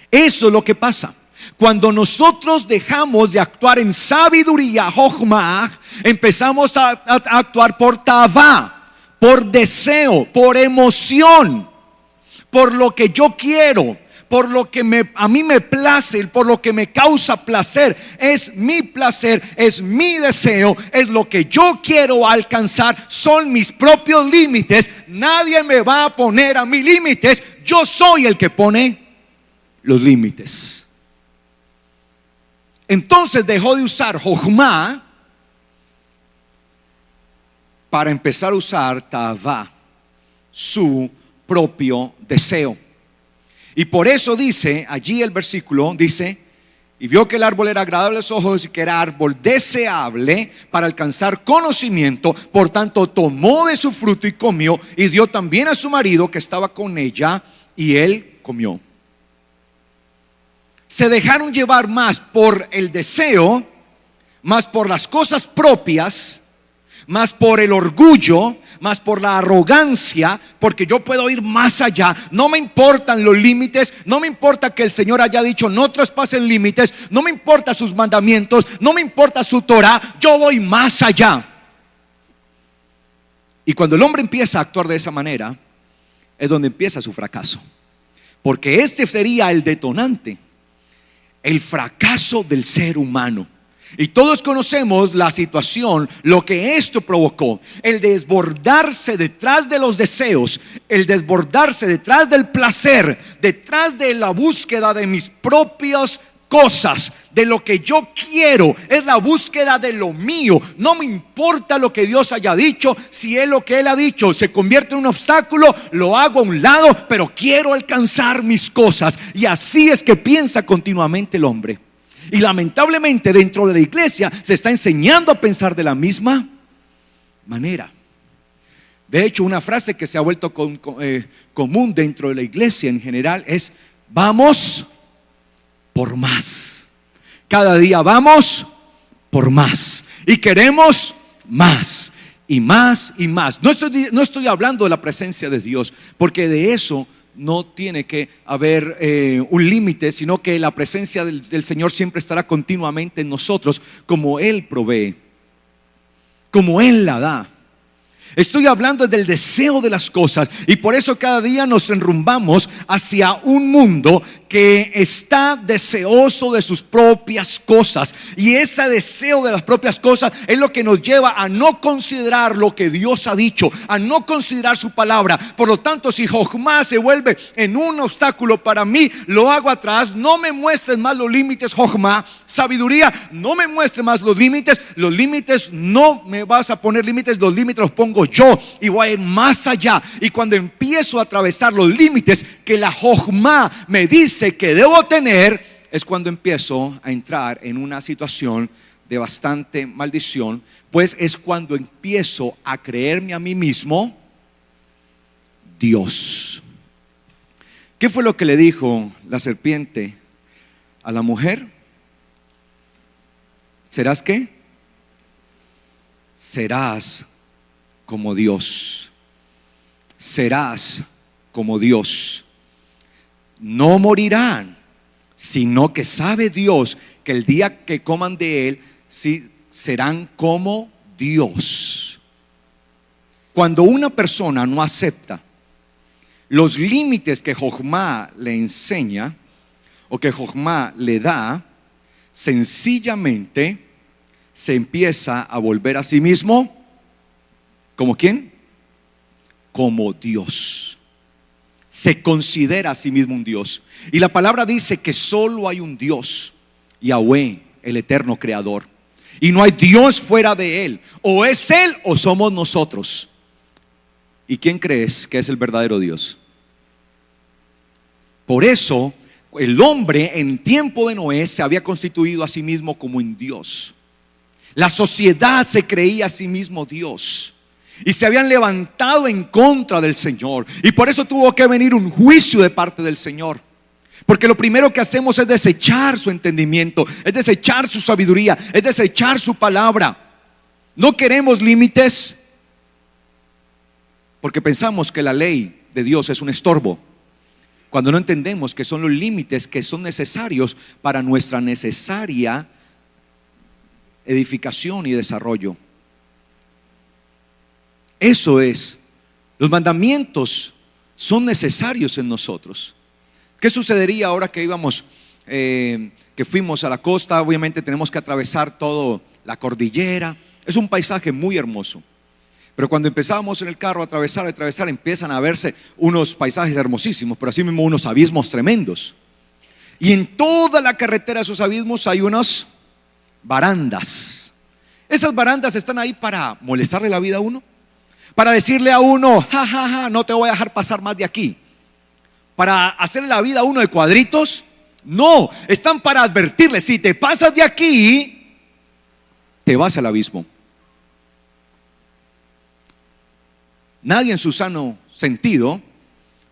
Eso es lo que pasa. Cuando nosotros dejamos de actuar en sabiduría, Jochma, empezamos a actuar por Tavá, por deseo, por emoción, por lo que yo quiero, por lo que a mí me place, por lo que me causa placer. Es mi placer, es mi deseo, es lo que yo quiero alcanzar, son mis propios límites. Nadie me va a poner a mis límites, yo soy el que pone los límites. Entonces dejó de usar Jochma para empezar a usar Tavá, su propio deseo. Y por eso dice allí el versículo, dice, y vio que el árbol era agradable a los ojos y que era árbol deseable para alcanzar conocimiento. Por tanto tomó de su fruto y comió, y dio también a su marido que estaba con ella, y él comió. Se dejaron llevar más por el deseo, más por las cosas propias, más por el orgullo, más por la arrogancia, porque yo puedo ir más allá. No me importan los límites, no me importa que el Señor haya dicho no traspasen límites, no me importa sus mandamientos, no me importa su Torah, yo voy más allá. Y cuando el hombre empieza a actuar de esa manera, es donde empieza su fracaso, porque este sería el detonante, el fracaso del ser humano. Y todos conocemos la situación, lo que esto provocó: el desbordarse detrás de los deseos, el desbordarse detrás del placer, detrás de la búsqueda de mis propias cosas, de lo que yo quiero. Es la búsqueda de lo mío. No me importa lo que Dios haya dicho. Si es lo que Él ha dicho se convierte en un obstáculo, lo hago a un lado, pero quiero alcanzar mis cosas. Y así es que piensa continuamente el hombre. Y lamentablemente dentro de la iglesia se está enseñando a pensar de la misma manera. De hecho, una frase que se ha vuelto común dentro de la iglesia en general es: vamos por más. Cada día vamos por más y queremos más y más y más. No estoy hablando de la presencia de Dios, porque de eso no tiene que haber un límite, sino que la presencia del Señor siempre estará continuamente en nosotros, como Él provee, como Él la da. Estoy hablando del deseo de las cosas, y por eso cada día nos enrumbamos hacia un mundo que está deseoso de sus propias cosas, y ese deseo de las propias cosas es lo que nos lleva a no considerar lo que Dios ha dicho, a no considerar su palabra. Por lo tanto, si Jochma se vuelve en un obstáculo para mí, lo hago atrás. No me muestres más los límites, Jochma. Sabiduría, no me muestres más los límites no me vas a poner límites, los límites los pongo yo, y voy a ir más allá. Y cuando empiezo a atravesar los límites que la Jochma me dice que debo tener, es cuando empiezo a entrar en una situación de bastante maldición, pues es cuando empiezo a creerme a mí mismo Dios. ¿Qué fue lo que le dijo la serpiente a la mujer? ¿Serás qué? Serás como Dios. Serás como Dios. No morirán, sino que sabe Dios que el día que coman de él, sí, serán como Dios. Cuando una persona no acepta los límites que Jochma le enseña o que Jochma le da, sencillamente se empieza a volver a sí mismo ¿como quién? Como Dios. Se considera a sí mismo un Dios. Y la palabra dice que solo hay un Dios, Yahweh, el eterno creador, y no hay Dios fuera de él. O es él o somos nosotros. ¿Y quién crees que es el verdadero Dios? Por eso el hombre en tiempo de Noé se había constituido a sí mismo como un Dios. La sociedad se creía a sí mismo Dios, y se habían levantado en contra del Señor, y por eso tuvo que venir un juicio de parte del Señor. Porque lo primero que hacemos es desechar su entendimiento, es desechar su sabiduría, es desechar su palabra. No queremos límites porque pensamos que la ley de Dios es un estorbo, cuando no entendemos que son los límites que son necesarios para nuestra necesaria edificación y desarrollo. Eso es, los mandamientos son necesarios en nosotros. ¿Qué sucedería ahora que que fuimos a la costa? Obviamente tenemos que atravesar toda la cordillera. Es un paisaje muy hermoso. Pero cuando empezábamos en el carro a atravesar, empiezan a verse unos paisajes hermosísimos, pero así mismo unos abismos tremendos. Y en toda la carretera de esos abismos hay unas barandas. Esas barandas están ahí para molestarle la vida a uno, para decirle a uno, ja, ja, ja, no te voy a dejar pasar más de aquí, para hacerle la vida a uno de cuadritos. No, están para advertirle: si te pasas de aquí, te vas al abismo. Nadie en su sano sentido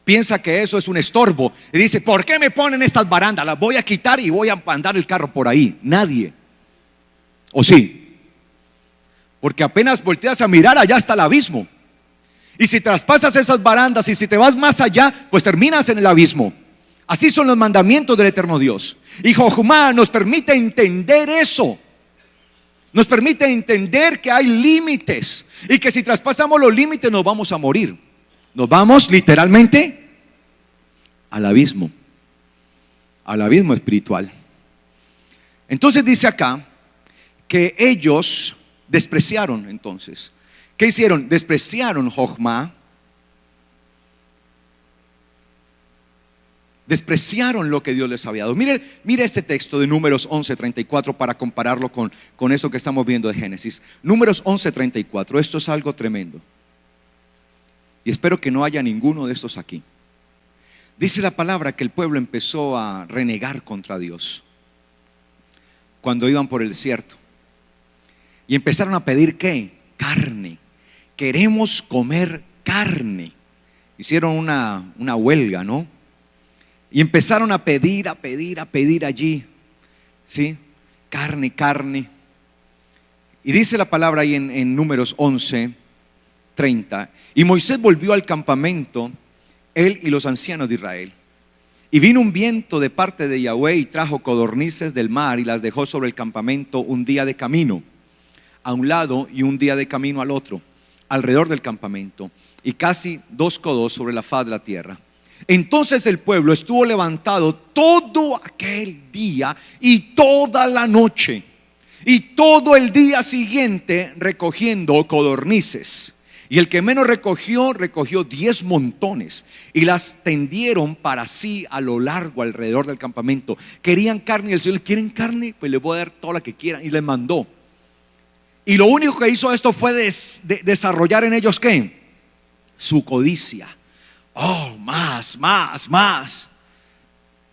piensa que eso es un estorbo y dice: ¿por qué me ponen estas barandas? Las voy a quitar y voy a andar el carro por ahí. Nadie. ¿O sí? Porque apenas volteas a mirar, allá está el abismo. Y si traspasas esas barandas y si te vas más allá, pues terminas en el abismo. Así son los mandamientos del eterno Dios. Y Jochma nos permite entender eso. Nos permite entender que hay límites y que si traspasamos los límites nos vamos a morir. Nos vamos literalmente al abismo espiritual. Entonces dice acá que ellos despreciaron. Entonces, ¿qué hicieron? Despreciaron Jochma, despreciaron lo que Dios les había dado. Mire este texto de Números 11:34 para compararlo con esto que estamos viendo de Génesis. Números 11:34, esto es algo tremendo. Y espero que no haya ninguno de estos aquí. Dice la palabra que el pueblo empezó a renegar contra Dios cuando iban por el desierto. Y empezaron a pedir ¿qué? Carne. queremos comer carne. Hicieron una huelga, ¿no? Y empezaron a pedir allí, ¿sí? Carne. Y dice la palabra ahí en Números 11:30. Y Moisés volvió al campamento, él y los ancianos de Israel. Y vino un viento de parte de Yahweh y trajo codornices del mar y las dejó sobre el campamento un día de camino a un lado y un día de camino al otro, alrededor del campamento, y casi 2 codos sobre la faz de la tierra. Entonces el pueblo estuvo levantado todo aquel día y toda la noche y todo el día siguiente recogiendo codornices. Y el que menos recogió 10 montones y las tendieron para sí a lo largo alrededor del campamento. Querían carne y el Señor: ¿quieren carne? Pues les voy a dar toda la que quieran. Y les mandó. Y lo único que hizo esto fue desarrollar en ellos ¿qué? Su codicia. Oh, más.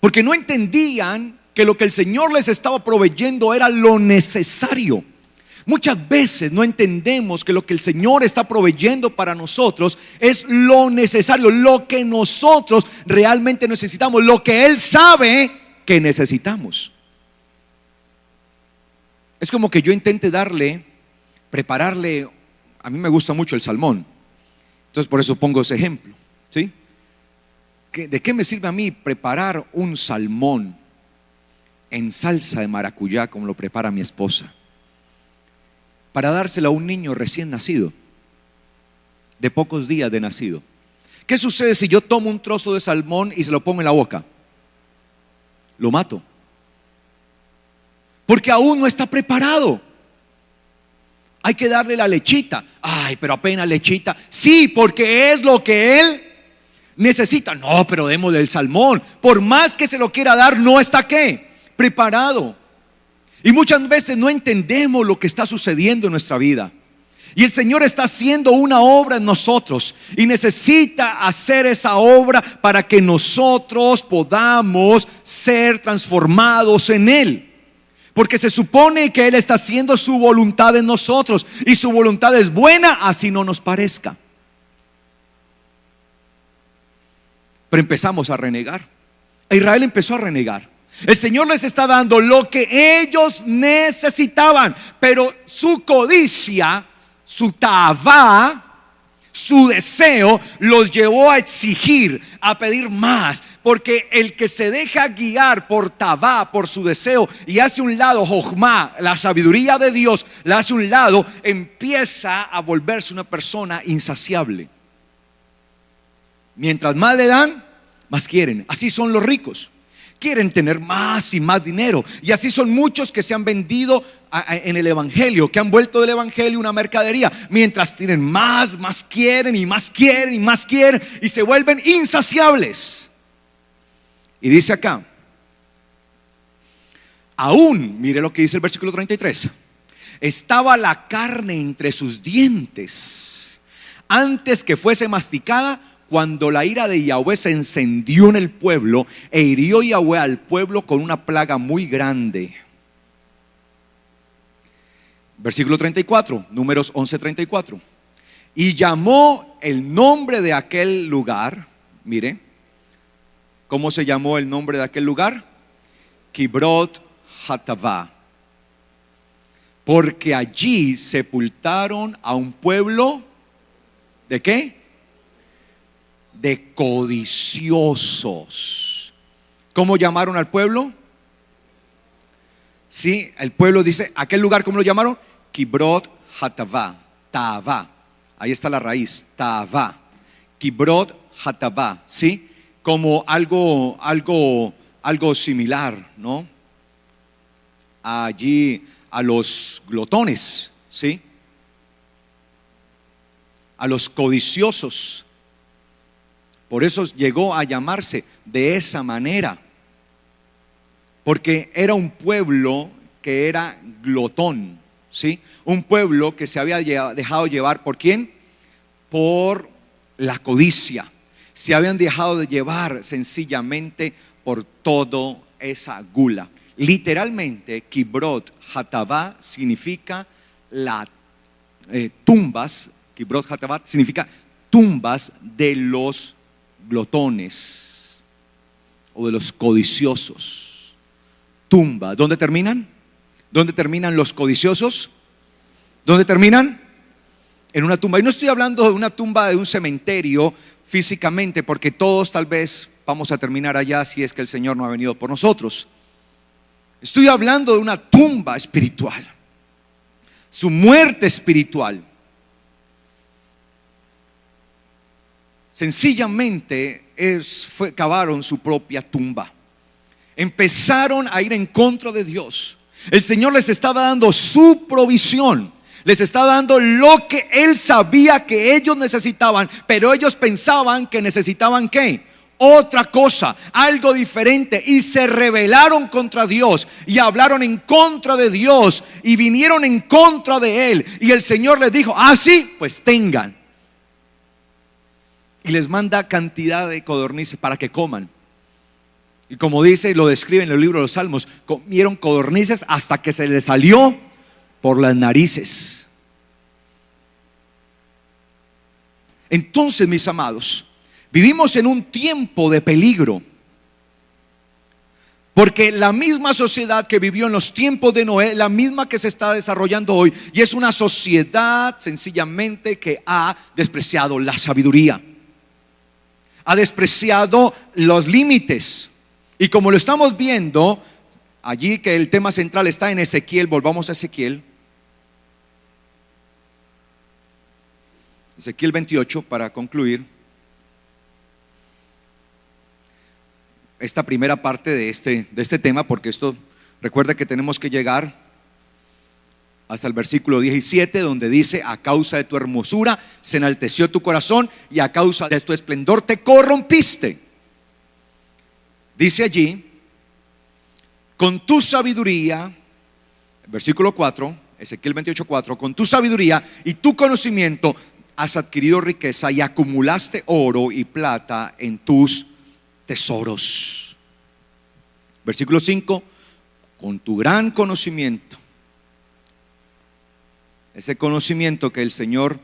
Porque no entendían que lo que el Señor les estaba proveyendo era lo necesario. Muchas veces no entendemos que lo que el Señor está proveyendo para nosotros es lo necesario, lo que nosotros realmente necesitamos, lo que Él sabe que necesitamos. Es como que yo intente prepararle, a mí me gusta mucho el salmón, entonces por eso pongo ese ejemplo, ¿sí? ¿De qué me sirve a mí preparar un salmón en salsa de maracuyá como lo prepara mi esposa, para dárselo a un niño recién nacido, de pocos días de nacido? ¿Qué sucede si yo tomo un trozo de salmón y se lo pongo en la boca? Lo mato, porque aún no está preparado. Hay que darle la lechita. Ay, pero apenas lechita. Sí, porque es lo que él necesita. No, pero démosle el salmón. Por más que se lo quiera dar, no está ¿qué? Preparado. Y muchas veces no entendemos lo que está sucediendo en nuestra vida. Y el Señor está haciendo una obra en nosotros y necesita hacer esa obra para que nosotros podamos ser transformados en Él. Porque se supone que Él está haciendo su voluntad en nosotros, y su voluntad es buena, así no nos parezca. Pero empezamos a renegar. Israel empezó a renegar. El Señor les está dando lo que ellos necesitaban, pero su codicia, su tavá, su deseo los llevó a exigir, a pedir más. Porque el que se deja guiar por tavá, por su deseo, y hace un lado jochma, la sabiduría de Dios, la hace un lado, empieza a volverse una persona insaciable. Mientras más le dan, más quieren. Así son los ricos. Quieren tener más y más dinero. Y así son muchos que se han vendido en el evangelio, que han vuelto del evangelio una mercadería. Mientras tienen más quieren y más quieren y más quieren, y se vuelven insaciables. Y dice acá, aún, mire lo que dice el versículo 33: estaba la carne entre sus dientes antes que fuese masticada, cuando la ira de Yahweh se encendió en el pueblo, e hirió Yahweh al pueblo con una plaga muy grande. Versículo 34, Números 11:34. Y llamó el nombre de aquel lugar, mire, ¿cómo se llamó el nombre de aquel lugar? Kibrot Hatavá. Porque allí sepultaron a un pueblo, ¿de qué? De codiciosos. ¿Cómo llamaron al pueblo? Sí, el pueblo dice, aquel lugar, ¿cómo lo llamaron? Kibrot Hatavá, Tavá. Ahí está la raíz, Tavá. Kibrot Hatavá, ¿sí? Como algo similar, ¿no? Allí a los glotones, ¿sí? A los codiciosos. Por eso llegó a llamarse de esa manera, porque era un pueblo que era glotón, ¿sí? Un pueblo que se había dejado llevar, ¿por quién? Por la codicia. Se habían dejado de llevar sencillamente por toda esa gula. Literalmente, Kibrot Hatavá significa tumbas Kibrot Hatabat, significa tumbas de los glotones o de los codiciosos. Tumba, ¿dónde terminan? ¿Dónde terminan los codiciosos? ¿Dónde terminan? En una tumba. Y no estoy hablando de una tumba de un cementerio físicamente, porque todos tal vez vamos a terminar allá si es que el Señor no ha venido por nosotros. Estoy hablando de una tumba espiritual, su muerte espiritual. Sencillamente cavaron su propia tumba. Empezaron a ir en contra de Dios. El Señor les estaba dando su provisión. Les estaba dando lo que Él sabía que ellos necesitaban, pero ellos pensaban que necesitaban ¿qué? Otra cosa, algo diferente, y se rebelaron contra Dios y hablaron en contra de Dios y vinieron en contra de Él. Y el Señor les dijo: sí, pues tengan. Y les manda cantidad de codornices para que coman. Y como dice, lo describe en el libro de los Salmos, comieron codornices hasta que se les salió por las narices. Entonces, mis amados, vivimos en un tiempo de peligro, porque la misma sociedad que vivió en los tiempos de Noé, la misma que se está desarrollando hoy, y es una sociedad sencillamente que ha despreciado la sabiduría, ha despreciado los límites. Y como lo estamos viendo allí, que el tema central está en Ezequiel, volvamos a Ezequiel 28 para concluir esta primera parte de este tema, porque esto, recuerda que tenemos que llegar hasta el versículo 17, donde dice: a causa de tu hermosura se enalteció tu corazón y a causa de tu esplendor te corrompiste. Dice allí: con tu sabiduría, versículo 4, Ezequiel 28:4, con tu sabiduría y tu conocimiento has adquirido riqueza y acumulaste oro y plata en tus tesoros. Versículo 5, con tu gran conocimiento, ese conocimiento que el Señor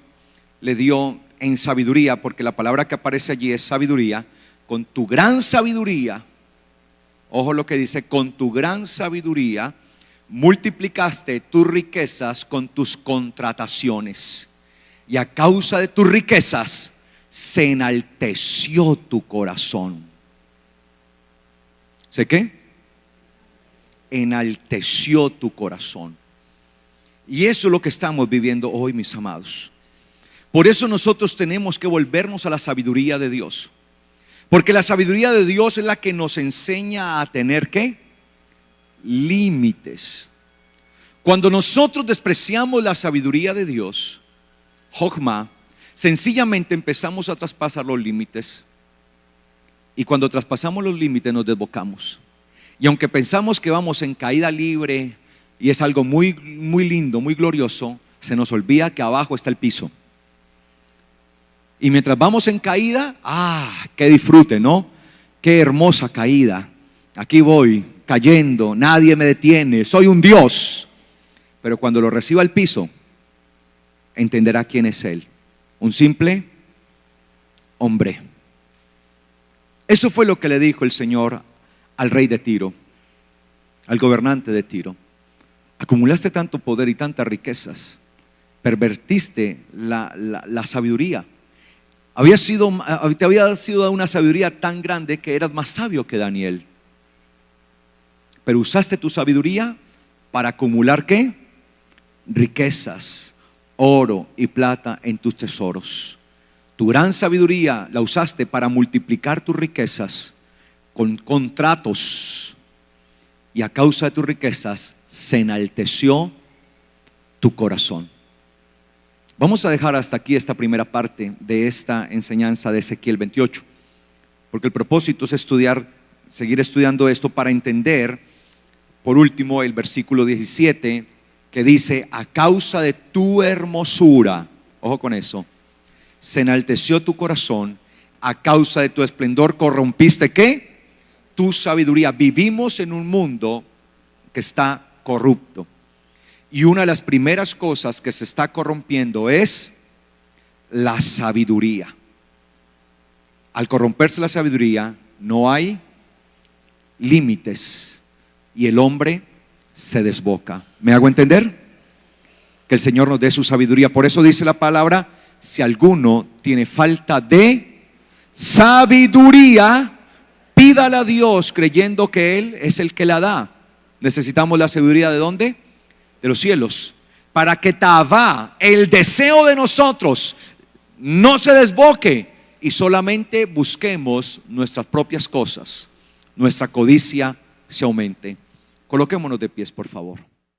le dio en sabiduría, porque la palabra que aparece allí es sabiduría, con tu gran sabiduría, ojo lo que dice: con tu gran sabiduría multiplicaste tus riquezas con tus contrataciones, y a causa de tus riquezas se enalteció tu corazón. ¿Sé qué? Enalteció tu corazón. Y eso es lo que estamos viviendo hoy, mis amados. Por eso nosotros tenemos que volvernos a la sabiduría de Dios, porque la sabiduría de Dios es la que nos enseña a tener ¿qué? Límites. Cuando nosotros despreciamos la sabiduría de Dios, Jochma, sencillamente empezamos a traspasar los límites. Y cuando traspasamos los límites nos desbocamos. Y aunque pensamos que vamos en caída libre y es algo muy, muy lindo, muy glorioso, se nos olvida que abajo está el piso. Y mientras vamos en caída, qué disfrute, ¿no? Qué hermosa caída. Aquí voy cayendo, nadie me detiene, soy un Dios. Pero cuando lo reciba al piso, entenderá quién es Él: un simple hombre. Eso fue lo que le dijo el Señor al rey de Tiro, al gobernante de Tiro: acumulaste tanto poder y tantas riquezas, pervertiste la sabiduría. Te había sido una sabiduría tan grande que eras más sabio que Daniel, pero usaste tu sabiduría para acumular ¿qué? Riquezas, oro y plata en tus tesoros. Tu gran sabiduría la usaste para multiplicar tus riquezas con contratos, y a causa de tus riquezas se enalteció tu corazón. Vamos a dejar hasta aquí esta primera parte de esta enseñanza de Ezequiel 28, porque el propósito es seguir estudiando esto para entender, por último, el versículo 17, que dice: a causa de tu hermosura, ojo con eso, se enalteció tu corazón, a causa de tu esplendor corrompiste ¿qué? Tu sabiduría. Vivimos en un mundo que está corrupto, y una de las primeras cosas que se está corrompiendo es la sabiduría. Al corromperse la sabiduría, no hay límites y el hombre se desboca. ¿Me hago entender? Que el Señor nos dé su sabiduría. Por eso dice la palabra: si alguno tiene falta de sabiduría, pídala a Dios creyendo que Él es el que la da. Necesitamos la sabiduría ¿de dónde? De los cielos. Para que Tabá, el deseo de nosotros, no se desboque y solamente busquemos nuestras propias cosas, nuestra codicia se aumente. Coloquémonos de pies, por favor.